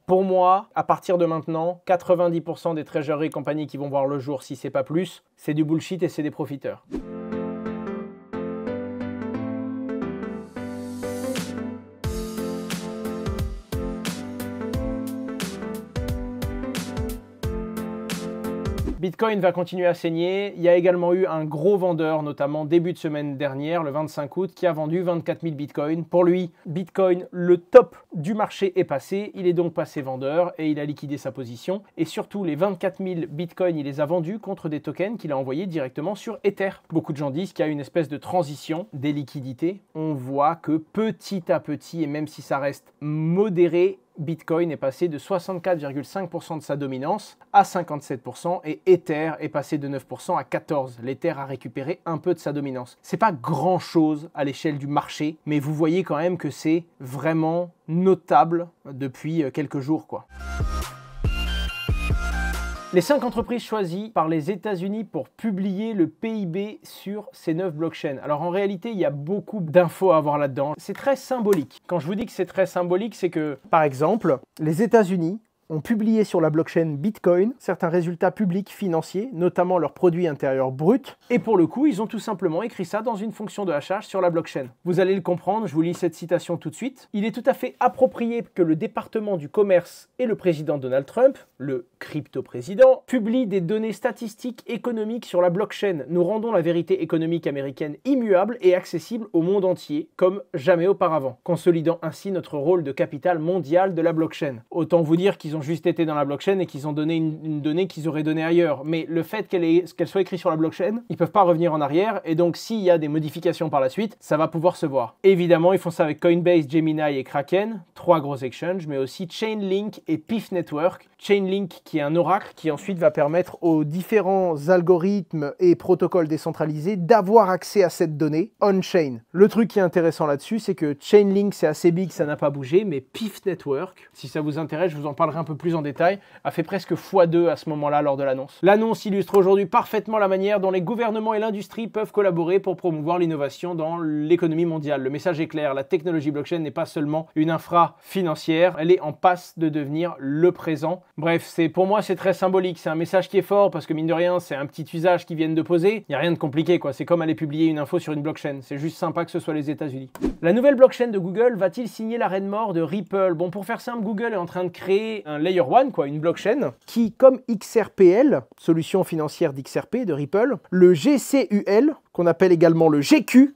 Pour moi, à partir de maintenant, 90% des treasury et compagnies qui vont voir le jour, si c'est pas plus, c'est du bullshit et c'est des profiteurs. Bitcoin va continuer à saigner. Il y a également eu un gros vendeur, notamment début de semaine dernière, le 25 août, qui a vendu 24 000 bitcoins. Pour lui, Bitcoin, le top du marché est passé. Il est donc passé vendeur et il a liquidé sa position. Et surtout, les 24 000 bitcoins, il les a vendus contre des tokens qu'il a envoyés directement sur Ether. Beaucoup de gens disent qu'il y a une espèce de transition des liquidités. On voit que petit à petit, et même si ça reste modéré, Bitcoin est passé de 64,5% de sa dominance à 57% et Ether est passé de 9% à 14%. L'Ether a récupéré un peu de sa dominance. C'est pas grand chose à l'échelle du marché, mais vous voyez quand même que c'est vraiment notable depuis quelques jours, quoi. Les 5 entreprises choisies par les États-Unis pour publier le PIB sur ces 9 blockchains. Alors en réalité, il y a beaucoup d'infos à avoir là-dedans. C'est très symbolique. Quand je vous dis que c'est très symbolique, c'est que, par exemple, les États-Unis ont publié sur la blockchain Bitcoin certains résultats publics financiers, notamment leur produit intérieur brut. Et pour le coup, ils ont tout simplement écrit ça dans une fonction de hachage sur la blockchain. Vous allez le comprendre, je vous lis cette citation tout de suite. Il est tout à fait approprié que le département du commerce et le président Donald Trump, le crypto-président, publient des données statistiques économiques sur la blockchain. Nous rendons la vérité économique américaine immuable et accessible au monde entier, comme jamais auparavant, consolidant ainsi notre rôle de capital mondial de la blockchain. Autant vous dire qu'ils ont juste été dans la blockchain et qu'ils ont donné une donnée qu'ils auraient donnée ailleurs. Mais le fait qu'elle soit écrite sur la blockchain, ils peuvent pas revenir en arrière et donc s'il y a des modifications par la suite, ça va pouvoir se voir. Évidemment, ils font ça avec Coinbase, Gemini et Kraken, 3 gros exchanges, mais aussi Chainlink et Piff Network. Chainlink qui est un oracle qui ensuite va permettre aux différents algorithmes et protocoles décentralisés d'avoir accès à cette donnée on-chain. Le truc qui est intéressant là-dessus, c'est que Chainlink, c'est assez big, ça n'a pas bougé, mais Piff Network, si ça vous intéresse, je vous en parlerai un peu plus en détail, a fait presque x2 à ce moment-là lors de l'annonce. L'annonce illustre aujourd'hui parfaitement la manière dont les gouvernements et l'industrie peuvent collaborer pour promouvoir l'innovation dans l'économie mondiale. Le message est clair, la technologie blockchain n'est pas seulement une infra financière, elle est en passe de devenir le présent. Bref, pour moi c'est très symbolique, c'est un message qui est fort parce que mine de rien c'est un petit usage qu'ils viennent de poser, il n'y a rien de compliqué quoi, c'est comme aller publier une info sur une blockchain, c'est juste sympa que ce soit les États-Unis. La nouvelle blockchain de Google va-t-il signer l'arrêt de mort de Ripple? Bon, pour faire simple, Google est en train de créer un Layer 1, quoi, une blockchain, qui, comme XRPL, solution financière d'XRP, de Ripple, le GCUL, qu'on appelle également le GQ,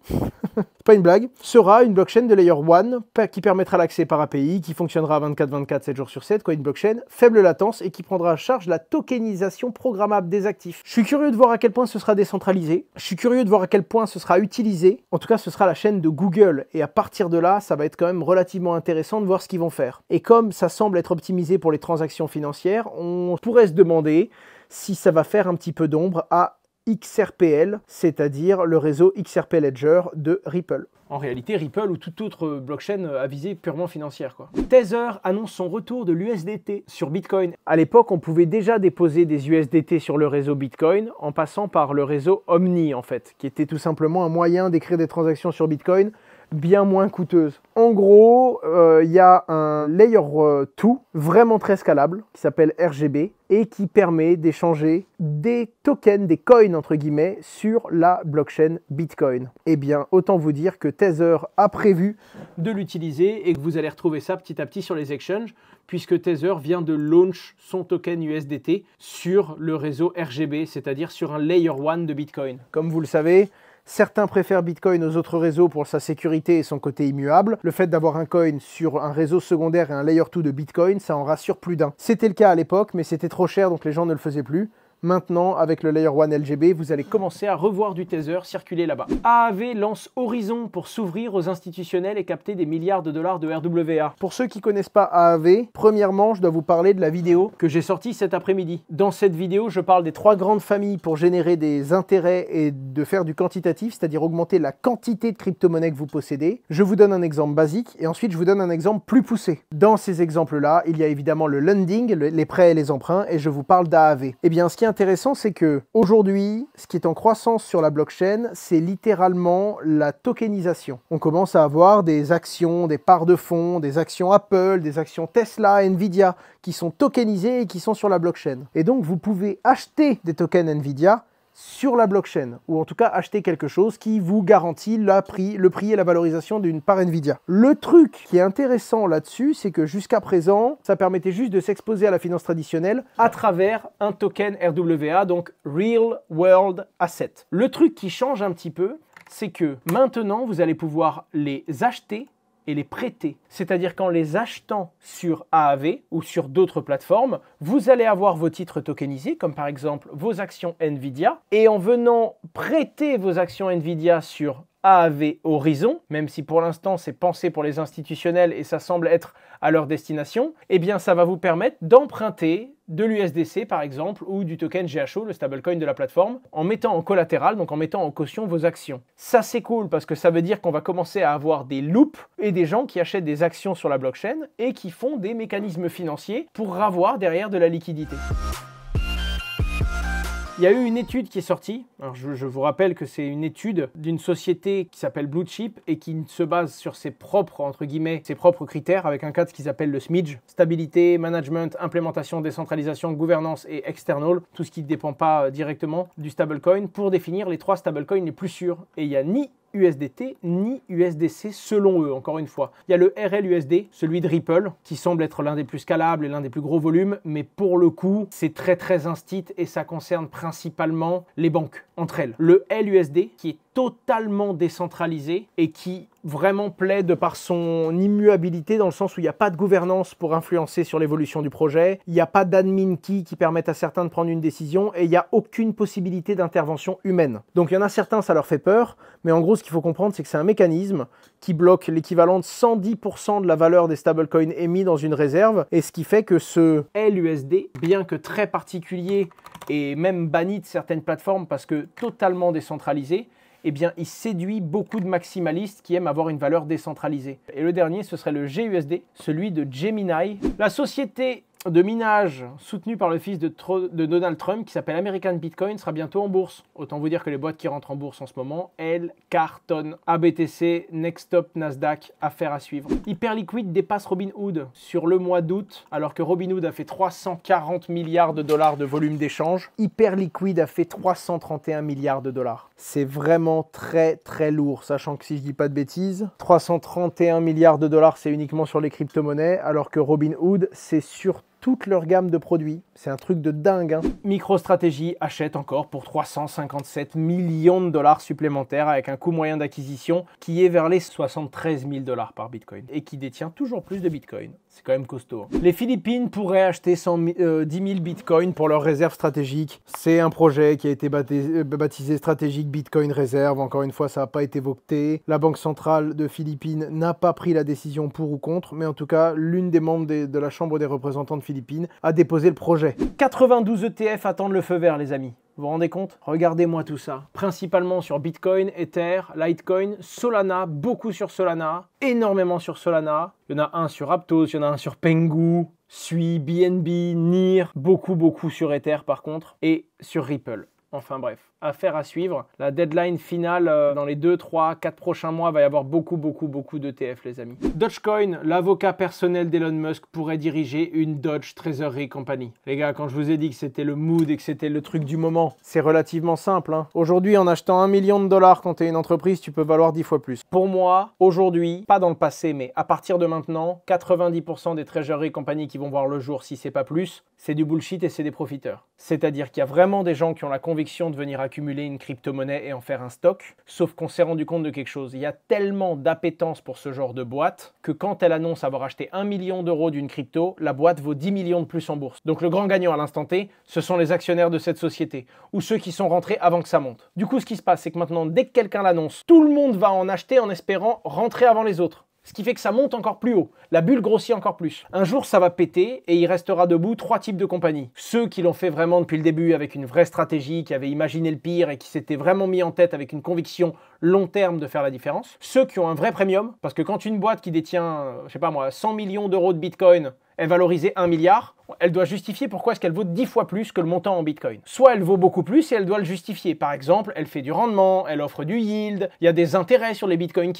c'est pas une blague, sera une blockchain de Layer 1 qui permettra l'accès par API, qui fonctionnera 24/24, 7 jours sur 7, quoi, une blockchain faible latence et qui prendra en charge la tokenisation programmable des actifs. Je suis curieux de voir à quel point ce sera décentralisé, je suis curieux de voir à quel point ce sera utilisé, en tout cas ce sera la chaîne de Google et à partir de là, ça va être quand même relativement intéressant de voir ce qu'ils vont faire. Et comme ça semble être optimisé pour les transactions financières, on pourrait se demander si ça va faire un petit peu d'ombre à XRPL, c'est-à-dire le réseau XRP Ledger de Ripple. En réalité, Ripple ou toute autre blockchain à visée purement financière, quoi. Tether annonce son retour de l'USDT sur Bitcoin. À l'époque, on pouvait déjà déposer des USDT sur le réseau Bitcoin en passant par le réseau Omni, en fait, qui était tout simplement un moyen d'écrire des transactions sur Bitcoin bien moins coûteuses. En gros, il y a un Layer 2 vraiment très scalable qui s'appelle RGB et qui permet d'échanger des tokens, des coins entre guillemets, sur la blockchain Bitcoin. Eh bien, autant vous dire que Tether a prévu de l'utiliser et que vous allez retrouver ça petit à petit sur les exchanges puisque Tether vient de launch son token USDT sur le réseau RGB, c'est-à-dire sur un Layer 1 de Bitcoin. Comme vous le savez, certains préfèrent Bitcoin aux autres réseaux pour sa sécurité et son côté immuable. Le fait d'avoir un coin sur un réseau secondaire et un Layer 2 de Bitcoin, ça en rassure plus d'un. C'était le cas à l'époque, mais c'était trop cher, donc les gens ne le faisaient plus. Maintenant, avec le Layer 1 LGB, vous allez commencer à revoir du Tether circuler là-bas. AAV lance Horizon pour s'ouvrir aux institutionnels et capter des milliards de dollars de RWA. Pour ceux qui ne connaissent pas AAV, premièrement, je dois vous parler de la vidéo que j'ai sortie cet après-midi. Dans cette vidéo, je parle des 3 grandes familles pour générer des intérêts et de faire du quantitatif, c'est-à-dire augmenter la quantité de crypto-monnaies que vous possédez. Je vous donne un exemple basique et ensuite je vous donne un exemple plus poussé. Dans ces exemples-là, il y a évidemment le lending, les prêts et les emprunts, et je vous parle d'AAV. Eh bien, ce qui est est intéressant, c'est que aujourd'hui, ce qui est en croissance sur la blockchain, c'est littéralement la tokenisation. On commence à avoir des actions, des parts de fonds, des actions Apple, des actions Tesla, Nvidia, qui sont tokenisées et qui sont sur la blockchain. Et donc, vous pouvez acheter des tokens Nvidia sur la blockchain, ou en tout cas acheter quelque chose qui vous garantit le prix et la valorisation d'une part Nvidia. Le truc qui est intéressant là-dessus, c'est que jusqu'à présent, ça permettait juste de s'exposer à la finance traditionnelle à travers un token RWA, donc Real World Asset. Le truc qui change un petit peu, c'est que maintenant, vous allez pouvoir les acheter et les prêter. C'est-à-dire qu'en les achetant sur AAV ou sur d'autres plateformes, vous allez avoir vos titres tokenisés, comme par exemple vos actions Nvidia, et en venant prêter vos actions Nvidia sur AAV Horizon, même si pour l'instant c'est pensé pour les institutionnels et ça semble être à leur destination, eh bien ça va vous permettre d'emprunter de l'USDC par exemple ou du token GHO, le stablecoin de la plateforme, en mettant en collatéral, donc en mettant en caution vos actions. Ça c'est cool parce que ça veut dire qu'on va commencer à avoir des loops et des gens qui achètent des actions sur la blockchain et qui font des mécanismes financiers pour avoir derrière de la liquidité. Il y a eu une étude qui est sortie. Alors je vous rappelle que c'est une étude d'une société qui s'appelle Bluechip et qui se base sur ses propres, entre guillemets, ses propres critères avec un cadre qu'ils appellent le SMIDGE. Stabilité, management, implémentation, décentralisation, gouvernance et external. Tout ce qui ne dépend pas directement du stablecoin pour définir les 3 stablecoins les plus sûrs. Et il n'y a ni USDT ni USDC selon eux, encore une fois. Il y a le RLUSD, celui de Ripple, qui semble être l'un des plus scalables et l'un des plus gros volumes, mais pour le coup, c'est très instit et ça concerne principalement les banques entre elles. Le LUSD, qui est totalement décentralisé et qui vraiment plaide par son immuabilité dans le sens où il n'y a pas de gouvernance pour influencer sur l'évolution du projet, il n'y a pas d'admin key qui permettent à certains de prendre une décision et il n'y a aucune possibilité d'intervention humaine. Donc il y en a certains, ça leur fait peur, mais en gros ce qu'il faut comprendre c'est que c'est un mécanisme qui bloque l'équivalent de 110% de la valeur des stablecoins émis dans une réserve et ce qui fait que ce LUSD, bien que très particulier et même banni de certaines plateformes parce que totalement décentralisé, eh bien, il séduit beaucoup de maximalistes qui aiment avoir une valeur décentralisée. Et le dernier, ce serait le GUSD, celui de Gemini. La société de minage soutenue par le fils de Donald Trump, qui s'appelle American Bitcoin, sera bientôt en bourse. Autant vous dire que les boîtes qui rentrent en bourse en ce moment, elles cartonnent. ABTC, Nextstop, Nasdaq, affaire à suivre. Hyperliquid dépasse Robinhood sur le mois d'août, alors que Robinhood a fait 340 milliards de dollars de volume d'échange. Hyperliquid a fait 331 milliards de dollars. C'est vraiment très lourd, sachant que si je dis pas de bêtises, 331 milliards de dollars, c'est uniquement sur les crypto-monnaies, alors que Robinhood, c'est sur toute leur gamme de produits. C'est un truc de dingue. Hein. MicroStrategy achète encore pour 357 millions de dollars supplémentaires avec un coût moyen d'acquisition qui est vers les 73 000 dollars par Bitcoin et qui détient toujours plus de Bitcoin. C'est quand même costaud. Hein. Les Philippines pourraient acheter 10 000 Bitcoin pour leurs réserves stratégiques. C'est un projet qui a été baptisé Stratégique Bitcoin Reserve. Encore une fois, ça n'a pas été voté. La Banque centrale de Philippines n'a pas pris la décision pour ou contre, mais en tout cas, l'une des membres de la Chambre des représentants de Philippines a déposé le projet. 92 ETF attendent le feu vert, les amis. Vous vous rendez compte? Regardez-moi tout ça. Principalement sur Bitcoin, Ether, Litecoin, Solana, beaucoup sur Solana, énormément sur Solana. Il y en a un sur Aptos, il y en a un sur Pengu, Sui, BNB, NIR, beaucoup sur Ether par contre, et sur Ripple. Enfin bref, affaire à suivre. La deadline finale dans les 2, 3, 4 prochains mois va y avoir beaucoup d'ETF les amis. Dogecoin, l'avocat personnel d'Elon Musk pourrait diriger une Doge Treasury Company. Les gars, quand je vous ai dit que c'était le mood et que c'était le truc du moment, c'est relativement simple. Hein. Aujourd'hui, en achetant 1 million de dollars quand tu es une entreprise, tu peux valoir 10 fois plus. Pour moi, aujourd'hui, pas dans le passé, mais à partir de maintenant, 90% des Treasury Company qui vont voir le jour, si c'est pas plus, c'est du bullshit et c'est des profiteurs. C'est-à-dire qu'il y a vraiment des gens qui ont la conviction de venir accumuler une crypto-monnaie et en faire un stock, sauf qu'on s'est rendu compte de quelque chose. Il y a tellement d'appétence pour ce genre de boîte que quand elle annonce avoir acheté 1 million d'euros d'une crypto, la boîte vaut 10 millions de plus en bourse. Donc le grand gagnant à l'instant T, ce sont les actionnaires de cette société, ou ceux qui sont rentrés avant que ça monte. Du coup, ce qui se passe, c'est que maintenant, dès que quelqu'un l'annonce, tout le monde va en acheter en espérant rentrer avant les autres. Ce qui fait que ça monte encore plus haut. La bulle grossit encore plus. Un jour, ça va péter et il restera debout 3 types de compagnies. Ceux qui l'ont fait vraiment depuis le début avec une vraie stratégie, qui avaient imaginé le pire et qui s'étaient vraiment mis en tête avec une conviction long terme de faire la différence. Ceux qui ont un vrai premium, parce que quand une boîte qui détient, je sais pas moi, 100 millions d'euros de Bitcoin est valorisée 1 milliard, elle doit justifier pourquoi est-ce qu'elle vaut 10 fois plus que le montant en Bitcoin. Soit elle vaut beaucoup plus et elle doit le justifier. Par exemple, elle fait du rendement, elle offre du yield, il y a des intérêts sur les Bitcoins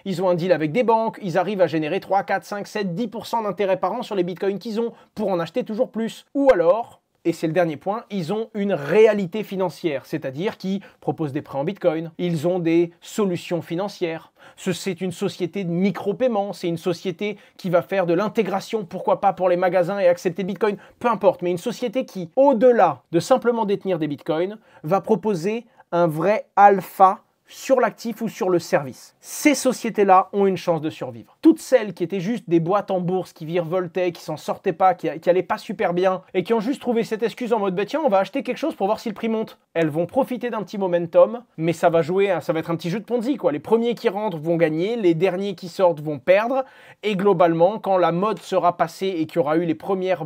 ils ont un deal avec des banques, ils arrivent à générer 3, 4, 5, 7, 10% d'intérêts par an sur les Bitcoins qu'ils ont pour en acheter toujours plus. Ou alors, et c'est le dernier point, ils ont une réalité financière, c'est-à-dire qu'ils proposent des prêts en Bitcoin, ils ont des solutions financières. C'est une société de micro-paiement, c'est une société qui va faire de l'intégration, pourquoi pas pour les magasins et accepter Bitcoin, peu importe, mais une société qui, au-delà de simplement détenir des Bitcoins, va proposer un vrai alpha sur l'actif ou sur le service. Ces sociétés-là ont une chance de survivre. Toutes celles qui étaient juste des boîtes en bourse, qui virevoltaient, qui s'en sortaient pas, qui allaient pas super bien, et qui ont juste trouvé cette excuse en mode bah tiens, on va acheter quelque chose pour voir si le prix monte. Elles vont profiter d'un petit momentum, mais ça va être un petit jeu de Ponzi, quoi. Les premiers qui rentrent vont gagner, les derniers qui sortent vont perdre, et globalement, quand la mode sera passée et qu'il y aura eu les premières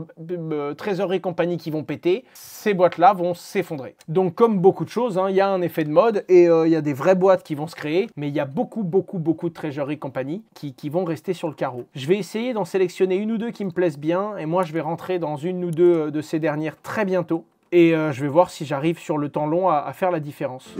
trésoreries compagnies qui vont péter, ces boîtes-là vont s'effondrer. Donc comme beaucoup de choses, il y a un effet de mode, et il y a des vraies boîtes qui vont se créer, mais il y a beaucoup de treasury compagnies qui vont rester sur le carreau. Je vais essayer d'en sélectionner une ou deux qui me plaisent bien, et moi je vais rentrer dans une ou deux de ces dernières très bientôt, et je vais voir si j'arrive sur le temps long à faire la différence.